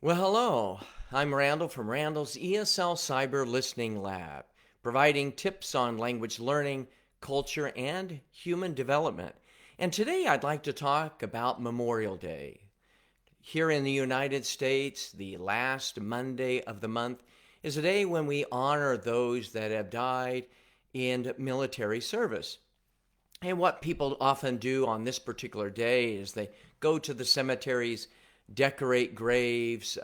Well, hello. I'm Randall from Randall's ESL Cyber Listening Lab, providing tips on language learning, culture, and human development. And today I'd like to talk about Memorial Day. Here in the United States, the last Monday of the month is a day when we honor those that have died in military service. And what people often do on this particular day is they go to the cemeteries, decorate graves,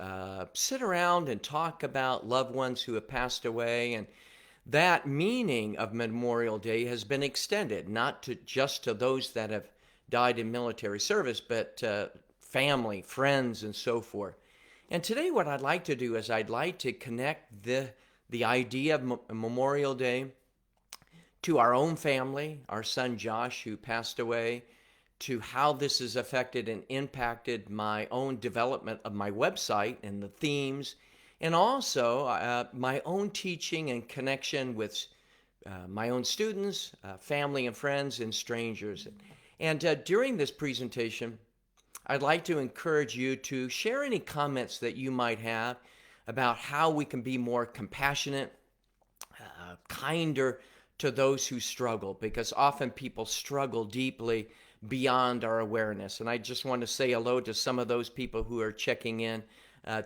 sit around and talk about loved ones who have passed away. And that meaning of Memorial Day has been extended, not to just to those that have died in military service, but family, friends, and so forth. And today, what I'd like to do is I'd like to connect the idea of Memorial Day to our own family, our son Josh, who passed away, to how this has affected and impacted my own development of my website and the themes, and also my own teaching and connection with my own students, family and friends, and strangers. And during this presentation, I'd like to encourage you to share any comments that you might have about how we can be more compassionate, kinder to those who struggle, because often people struggle deeply beyond our awareness. And I just want to say hello to some of those people who are checking in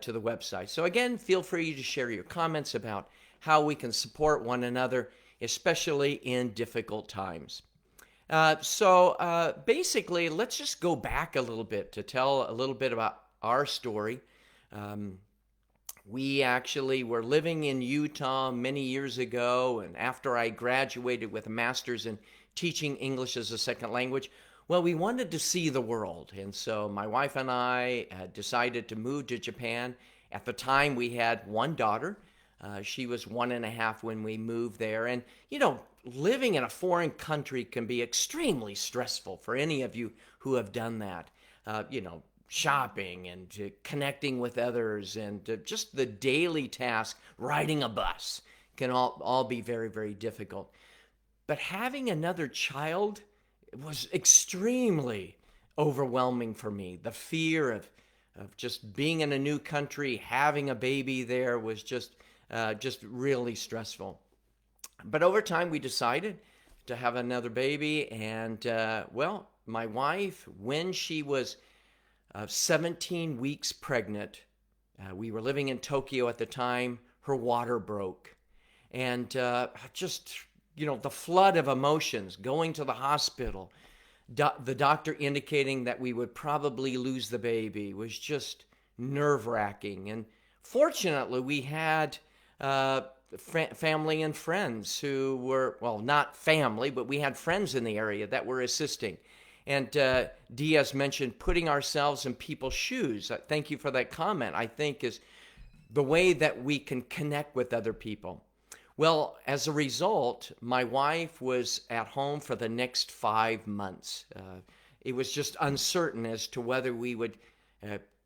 to the website. So again, feel free to share your comments about how we can support one another, especially in difficult times. Basically, let's just go back a little bit to tell a little bit about our story. Um, we actually were living in Utah many years ago, and after I graduated with a master's in teaching English as a second language, well, we wanted to see the world. And so my wife and I decided to move to Japan. At the time, we had one daughter. She was 1.5 when we moved there. And, living in a foreign country can be extremely stressful for any of you who have done that. Shopping and connecting with others and just the daily task, riding a bus, can all be very, very difficult. But having another child was extremely overwhelming for me. The fear of just being in a new country, having a baby there was just really stressful. But over time, we decided to have another baby. And, my wife, when she was 17 weeks pregnant, we were living in Tokyo at the time, her water broke. And the flood of emotions, going to the hospital, the doctor indicating that we would probably lose the baby was just nerve-wracking. And fortunately, we had family and friends who were, well, not family, but we had friends in the area that were assisting. And Diaz mentioned putting ourselves in people's shoes. Thank you for that comment. I think is the way that we can connect with other people. Well, as a result, my wife was at home for the next 5 months. It was just uncertain as to whether we would,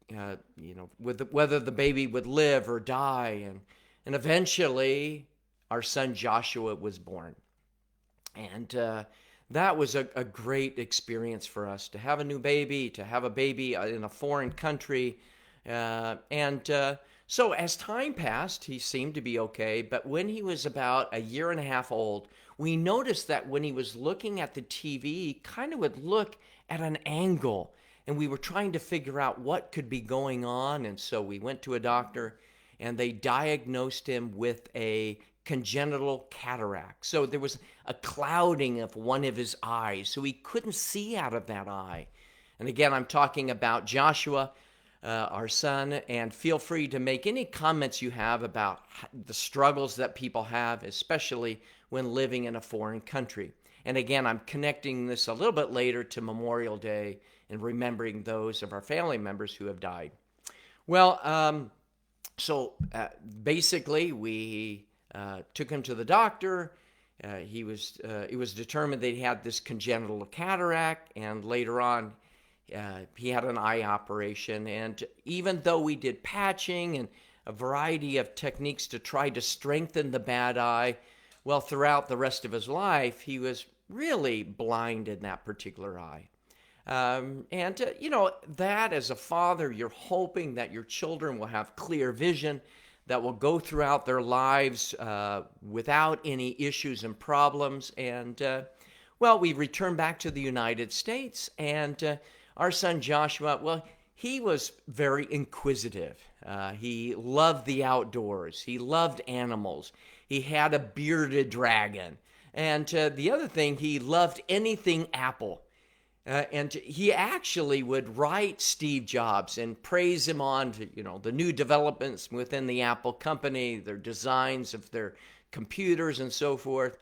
whether the baby would live or die. And eventually, our son Joshua was born. And that was a great experience for us to have a new baby, to have a baby in a foreign country. So as time passed, he seemed to be okay. But when he was about 1.5 years old, we noticed that when he was looking at the TV, he kind of would look at an angle. And we were trying to figure out what could be going on. And so we went to a doctor, and they diagnosed him with a congenital cataract. So there was a clouding of one of his eyes, so he couldn't see out of that eye. And again, I'm talking about Joshua, our son, and feel free to make any comments you have about the struggles that people have, especially when living in a foreign country. And again, I'm connecting this a little bit later to Memorial Day and remembering those of our family members who have died. Well, basically, we took him to the doctor. It was determined that he had this congenital cataract, and later on, he had an eye operation. And even though we did patching and a variety of techniques to try to strengthen the bad eye, well, throughout the rest of his life, he was really blind in that particular eye. That as a father, you're hoping that your children will have clear vision, that will go throughout their lives without any issues and problems. We returned back to the United States, and our son Joshua, well, he was very inquisitive. He loved the outdoors. He loved animals. He had a bearded dragon. And the other thing, he loved anything Apple. And he actually would write Steve Jobs and praise him on, the new developments within the Apple company, their designs of their computers and so forth.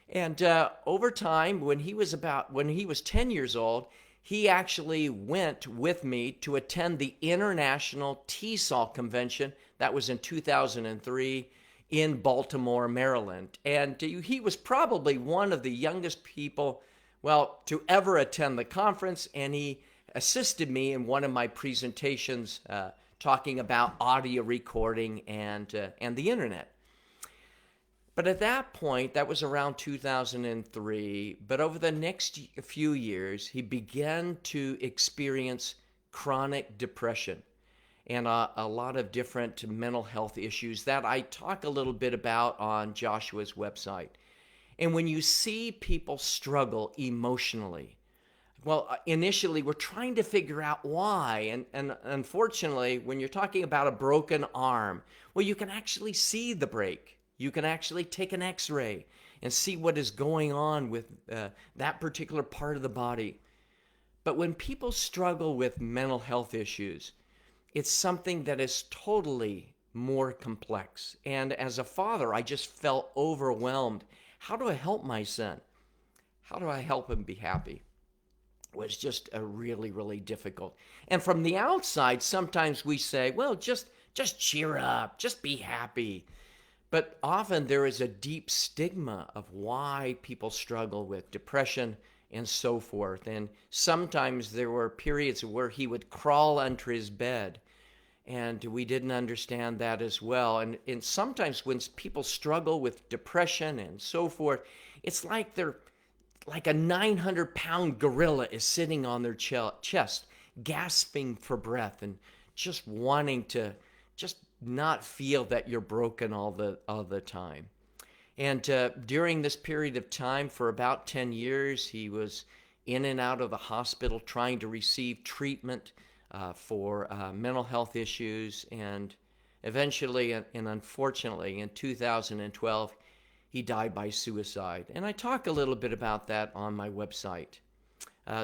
And over time, when he was 10 years old, he actually went with me to attend the International TESOL Convention. That was in 2003 in Baltimore, Maryland. And he was probably one of the youngest people, to ever attend the conference, and he assisted me in one of my presentations talking about audio recording and the internet. But at that point, that was around 2003, but over the next few years, he began to experience chronic depression and a lot of different mental health issues that I talk a little bit about on Joshua's website. And when you see people struggle emotionally, initially we're trying to figure out why. And unfortunately, when you're talking about a broken arm, you can actually see the break. You can actually take an x-ray and see what is going on with that particular part of the body. But when people struggle with mental health issues, it's something that is totally more complex. And as a father, I just felt overwhelmed. How do I help my son? How do I help him be happy? It was just a really, really difficult. And from the outside, sometimes we say, just cheer up, just be happy. But often there is a deep stigma of why people struggle with depression and so forth. And sometimes there were periods where he would crawl under his bed, and we didn't understand that as well. And sometimes when people struggle with depression and so forth, it's like they're like a 900-pound gorilla is sitting on their chest, gasping for breath and just wanting to just not feel that you're broken all the time. And during this period of time, for about 10 years, he was in and out of the hospital trying to receive treatment for mental health issues. And eventually, and unfortunately, in 2012, he died by suicide. And I talk a little bit about that on my website.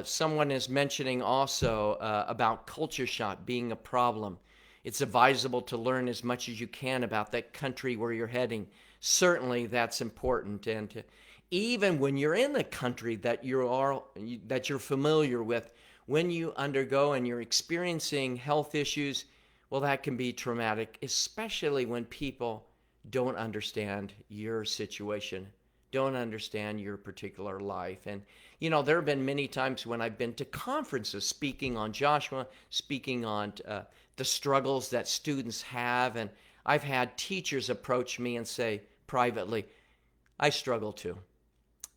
Someone is mentioning also about culture shock being a problem. It's advisable to learn as much as you can about that country where you're heading. Certainly, that's important. And even when you're in the country that you're familiar with, when you undergo and you're experiencing health issues, that can be traumatic, especially when people don't understand your situation, don't understand your particular life. And, there have been many times when I've been to conferences speaking on Joshua, speaking on the struggles that students have. And I've had teachers approach me and say privately, I struggle too.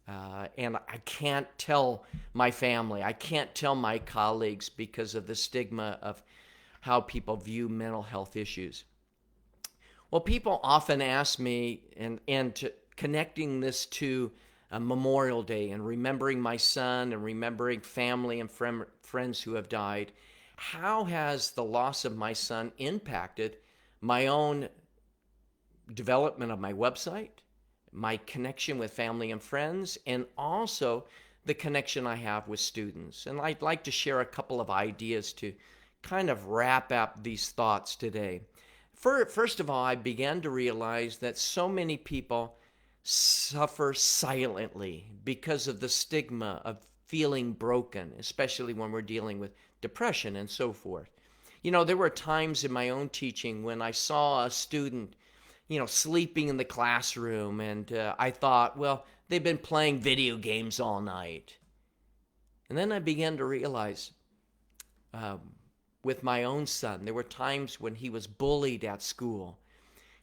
And I can't tell my family, I can't tell my colleagues because of the stigma of how people view mental health issues. People often ask me, and connecting this to Memorial Day and remembering my son and remembering family and friends who have died, how has the loss of my son impacted my own development of my website, my connection with family and friends, and also the connection I have with students? And I'd like to share a couple of ideas to kind of wrap up these thoughts today. First of all, I began to realize that so many people suffer silently because of the stigma of feeling broken, especially when we're dealing with depression and so forth. There were times in my own teaching when I saw a student, sleeping in the classroom, and I thought, they've been playing video games all night. And then I began to realize, with my own son, there were times when he was bullied at school.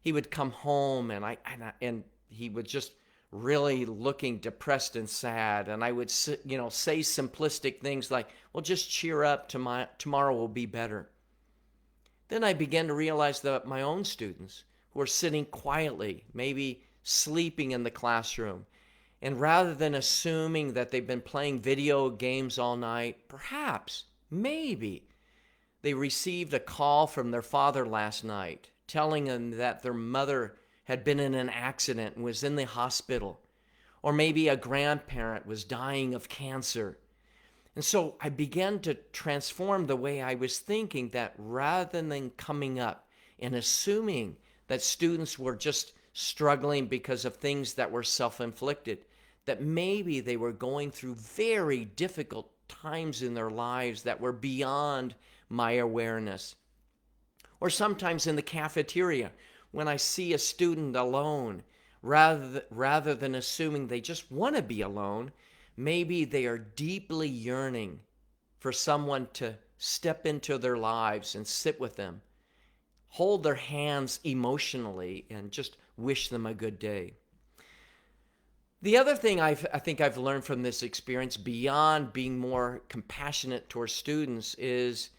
He would come home and he would just really looking depressed and sad, and I would say simplistic things like, well, just cheer up, tomorrow will be better. Then I began to realize that my own students who are sitting quietly, maybe sleeping in the classroom, and rather than assuming that they've been playing video games all night, perhaps, maybe, they received a call from their father last night telling them that their mother had been in an accident and was in the hospital. Or maybe a grandparent was dying of cancer. And so I began to transform the way I was thinking, that rather than coming up and assuming that students were just struggling because of things that were self-inflicted, that maybe they were going through very difficult times in their lives that were beyond my awareness. Or sometimes in the cafeteria, when I see a student alone, rather than assuming they just want to be alone, maybe they are deeply yearning for someone to step into their lives and sit with them, hold their hands emotionally, and just wish them a good day. The other thing I think I've learned from this experience, beyond being more compassionate towards students, is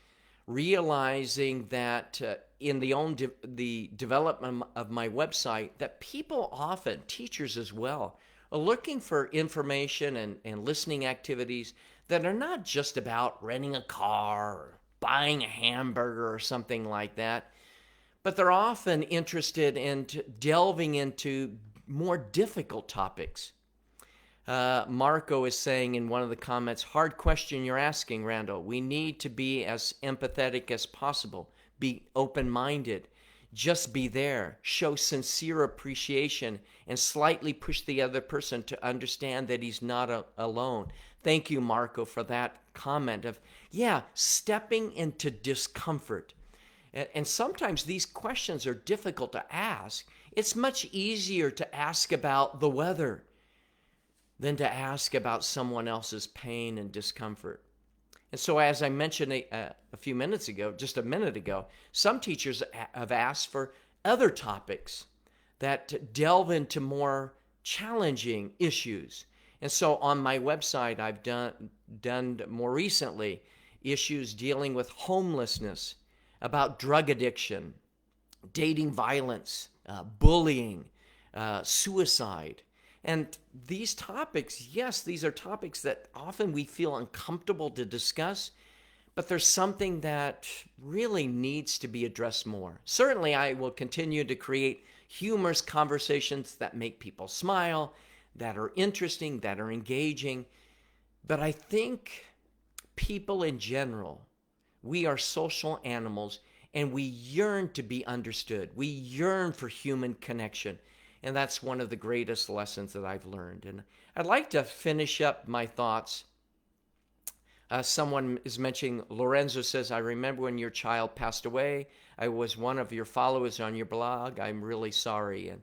realizing that in the development of my website, that people often, teachers as well, are looking for information and listening activities that are not just about renting a car or buying a hamburger or something like that, but they're often interested in delving into more difficult topics. Marco is saying in one of the comments, hard question you're asking, Randall. We need to be as empathetic as possible, be open-minded, just be there, show sincere appreciation, and slightly push the other person to understand that he's not alone. Thank you, Marco, for that comment of, stepping into discomfort. And sometimes these questions are difficult to ask. It's much easier to ask about the weather than to ask about someone else's pain and discomfort. And so, as I mentioned a minute ago, some teachers have asked for other topics that delve into more challenging issues. And so on my website, I've done more recently issues dealing with homelessness, about drug addiction, dating violence, bullying, suicide. And these topics, yes, these are topics that often we feel uncomfortable to discuss, but there's something that really needs to be addressed more. Certainly, I will continue to create humorous conversations that make people smile, that are interesting, that are engaging. But I think people in general, we are social animals, and we yearn to be understood. We yearn for human connection. And that's one of the greatest lessons that I've learned. And I'd like to finish up my thoughts. Someone is mentioning, Lorenzo says, I remember when your child passed away. I was one of your followers on your blog. I'm really sorry.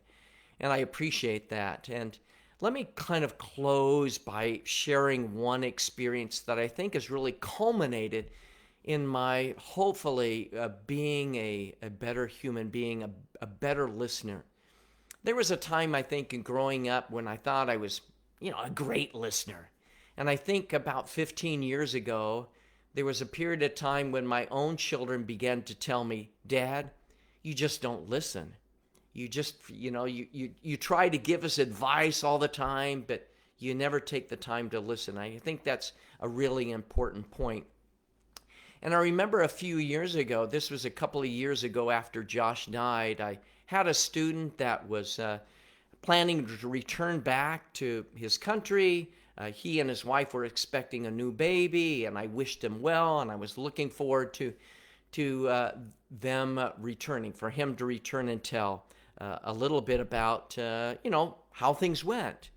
And I appreciate that. And let me kind of close by sharing one experience that I think has really culminated in my, hopefully, being a better human being, a better listener. There was a time, I think, in growing up when I thought I was, a great listener. And I think about 15 years ago, there was a period of time when my own children began to tell me, Dad, you just don't listen. You just, you try to give us advice all the time, but you never take the time to listen. I think that's a really important point. And I remember a few years ago, this was a couple of years ago after Josh died, I had a student that was planning to return back to his country. He and his wife were expecting a new baby, and I wished him well, and I was looking forward to them returning, for him to return and tell a little bit about, how things went.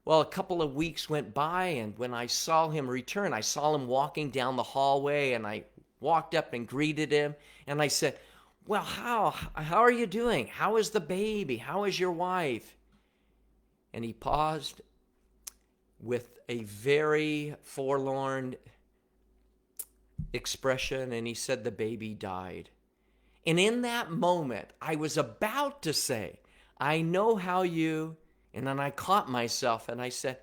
Well, a couple of weeks went by, and when I saw him return, I saw him walking down the hallway, and I walked up and greeted him, and I said, well, how are you doing? How is the baby? How is your wife? And he paused with a very forlorn expression, and he said, the baby died. And in that moment, I was about to say, I know how you And then I caught myself and I said,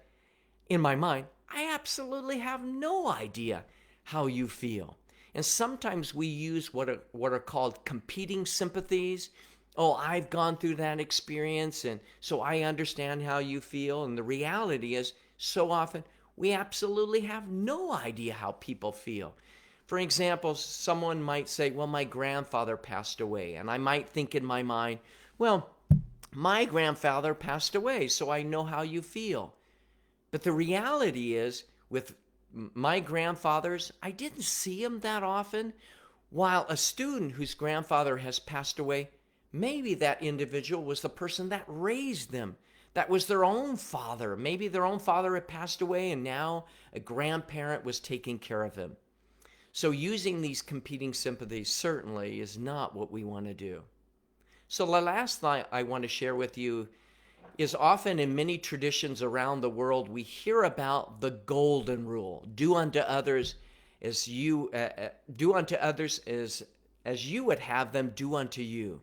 in my mind, I absolutely have no idea how you feel. And sometimes we use what are called competing sympathies. Oh, I've gone through that experience, and so I understand how you feel. And the reality is, so often, we absolutely have no idea how people feel. For example, someone might say, well, my grandfather passed away. And I might think in my mind, well, my grandfather passed away, so I know how you feel. But the reality is, with my grandfathers, I didn't see him that often. While a student whose grandfather has passed away, maybe that individual was the person that raised them. That was their own father. Maybe their own father had passed away and now a grandparent was taking care of him. So using these competing sympathies certainly is not what we want to do. So the last thing I want to share with you is often in many traditions around the world, we hear about the golden rule: do unto others as you as you would have them do unto you.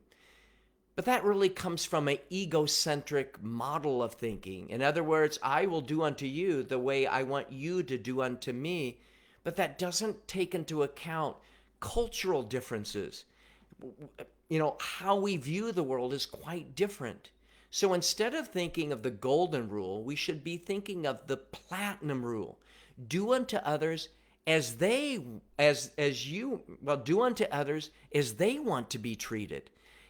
But that really comes from an egocentric model of thinking. In other words, I will do unto you the way I want you to do unto me. But that doesn't take into account cultural differences. How we view the world is quite different. So instead of thinking of the golden rule, we should be thinking of the platinum rule. Do unto others do unto others as they want to be treated.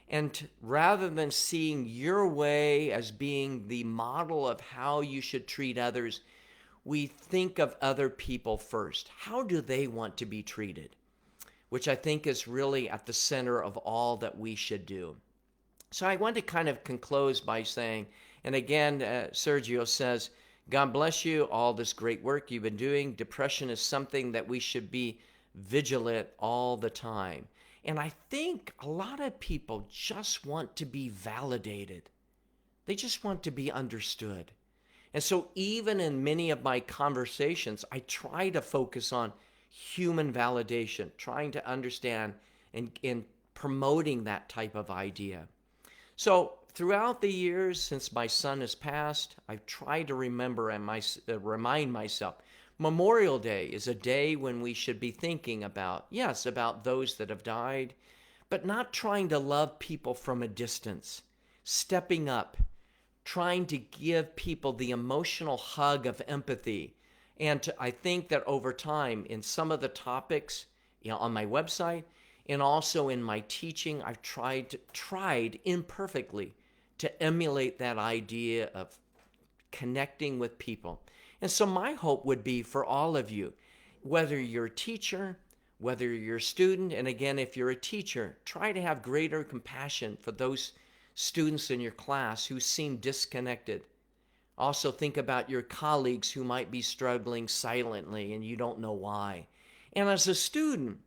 And rather than seeing your way as being the model of how you should treat others, we think of other people first. How do they want to be treated? Which I think is really at the center of all that we should do. So I want to kind of conclude by saying, and again, Sergio says, God bless you, all this great work you've been doing. Depression is something that we should be vigilant all the time. And I think a lot of people just want to be validated. They just want to be understood. And so even in many of my conversations, I try to focus on human validation, trying to understand and promoting that type of idea. So throughout the years since my son has passed, I've tried to remember and remind myself, Memorial Day is a day when we should be thinking about those that have died, but not trying to love people from a distance, stepping up, trying to give people the emotional hug of empathy. And I think that over time, in some of the topics on my website and also in my teaching, I've tried imperfectly to emulate that idea of connecting with people. And so my hope would be for all of you, whether you're a teacher, whether you're a student, and again, if you're a teacher, try to have greater compassion for those students in your class who seem disconnected. Also think about your colleagues who might be struggling silently and you don't know why. And as a student,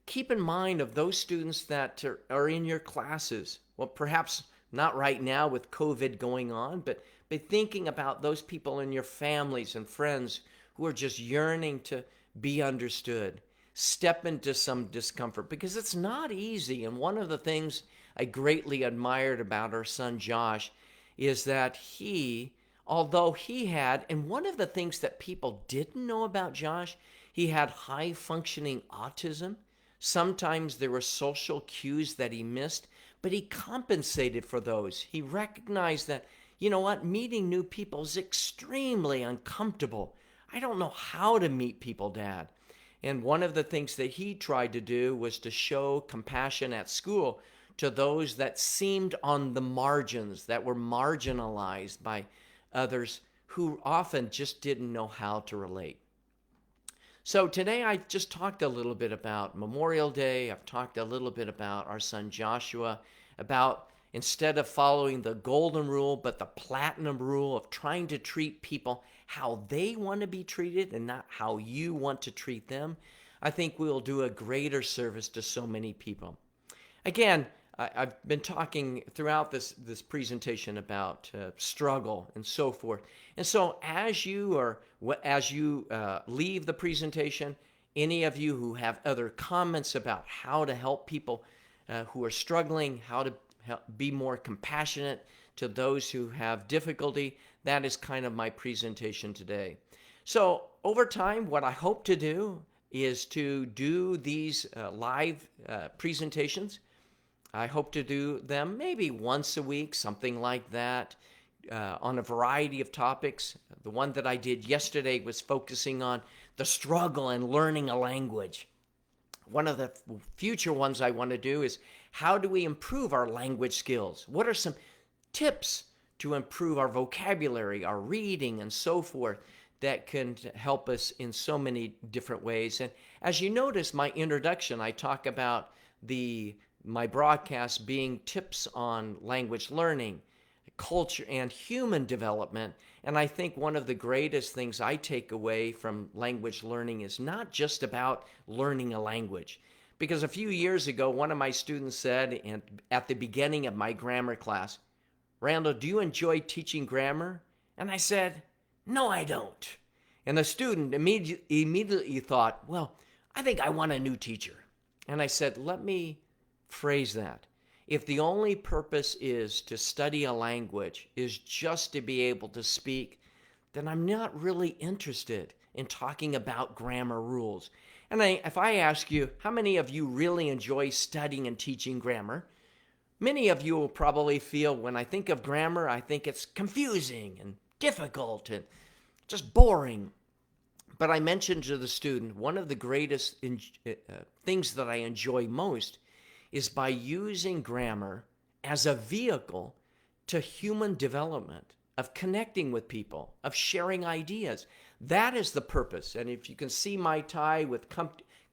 keep in mind of those students that are in your classes. Well, perhaps not right now with COVID going on, but thinking about those people in your families and friends who are just yearning to be understood. Step into some discomfort because it's not easy. And one of the things I greatly admired about our son Josh is that although he had, and one of the things that people didn't know about Josh, he had high functioning autism. Sometimes there were social cues that he missed, but he compensated for those. He recognized that, meeting new people is extremely uncomfortable. I don't know how to meet people, Dad. And one of the things that he tried to do was to show compassion at school to those that seemed on the margins, that were marginalized by others who often just didn't know how to relate. So today I just talked a little bit about Memorial Day. I've talked a little bit about our son Joshua, about instead of following the golden rule, but the platinum rule of trying to treat people how they want to be treated and not how you want to treat them. I think we will do a greater service to so many people. Again, I've been talking throughout this presentation about struggle and so forth. And so as you leave the presentation, any of you who have other comments about how to help people who are struggling, how to be more compassionate, to those who have difficulty. That is kind of my presentation today. So over time, what I hope to do is to do these live presentations. I hope to do them maybe once a week, something like that, on a variety of topics. The one that I did yesterday was focusing on the struggle in learning a language. One of the future ones I want to do is how do we improve our language skills? What are some tips to improve our vocabulary, our reading, and so forth that can help us in so many different ways? And as you notice, my introduction, I talk about my broadcast being tips on language learning, culture, and human development. And I think one of the greatest things I take away from language learning is not just about learning a language. Because a few years ago, one of my students said at the beginning of my grammar class, "Randall, do you enjoy teaching grammar?" And I said, "No, I don't." And the student immediately thought, "Well, I think I want a new teacher." And I said, let me phrase that. If the only purpose is to study a language, is just to be able to speak, then I'm not really interested in talking about grammar rules. And if I ask you, how many of you really enjoy studying and teaching grammar? Many of you will probably feel when I think of grammar, I think it's confusing and difficult and just boring. But I mentioned to the student, one of the greatest things that I enjoy most is by using grammar as a vehicle to human development, of connecting with people, of sharing ideas. That is the purpose. And if you can see my tie with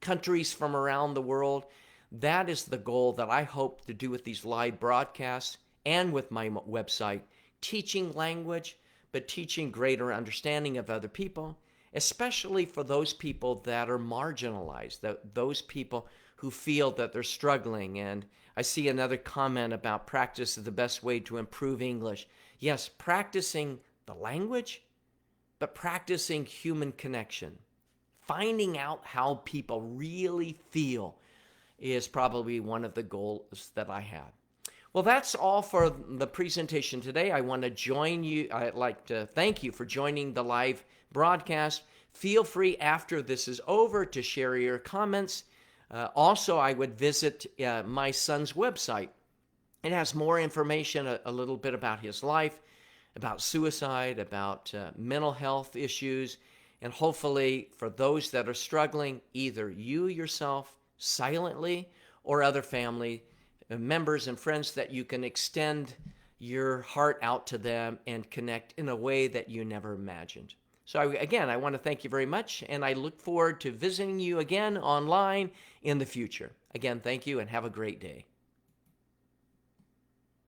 countries from around the world, that is the goal that I hope to do with these live broadcasts and with my website, teaching language, but teaching greater understanding of other people, especially for those people that are marginalized, those people who feel that they're struggling. And I see another comment about practice is the best way to improve English. Yes, practicing the language, but practicing human connection. Finding out how people really feel is probably one of the goals that I have. Well, that's all for the presentation today. I want to join you. I'd like to thank you for joining the live broadcast. Feel free after this is over to share your comments. Also, I would visit my son's website. It has more information, a little bit about his life, about suicide, about mental health issues, and hopefully for those that are struggling, either you yourself silently or other family members and friends, that you can extend your heart out to them and connect in a way that you never imagined. So again, I want to thank you very much, and I look forward to visiting you again online in the future. Again, thank you and have a great day.